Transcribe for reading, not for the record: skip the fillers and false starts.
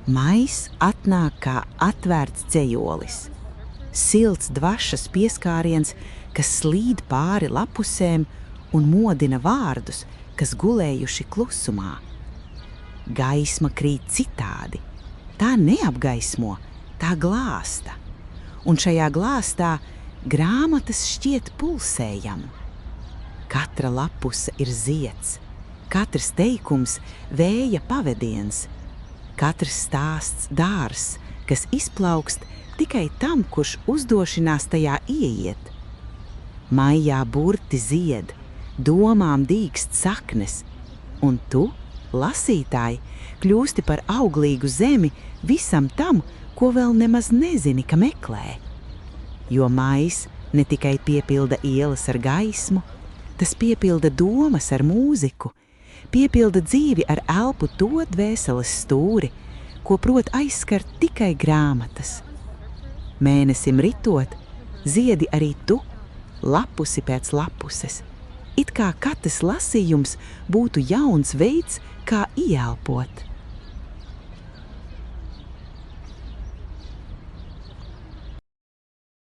Mais atnāk kā atvērts dzejolis. Silts dvašas pieskāriens, kas slīd pāri lapusēm un modina vārdus, kas gulējuši klusumā. Gaisma krīt citādi. Tā neapgaismo, tā glāsta. Un šajā glāstā grāmatas šķiet pulsējam. Katra lapuse ir zieds, katrs teikums vēja pavediens, katrs stāsts dārs, kas izplaukst tikai tam, kurš uzdošinās tajā ieiet. Maijā burti zied, domām dīkst saknes, un tu, lasītāji, kļūsti par auglīgu zemi visam tam, ko vēl nemaz nezini, ka meklē. Jo maijs ne tikai piepilda ielas ar gaismu, tas piepilda domas ar mūziku, piepilda dzīvi ar elpu to dvēseles stūri, ko prot aizskart tikai grāmatas. Mēnesim ritot, ziedi arī tu, lapusi pēc lapuses, it kā katrs lasījums būtu jauns veids, kā ieelpot.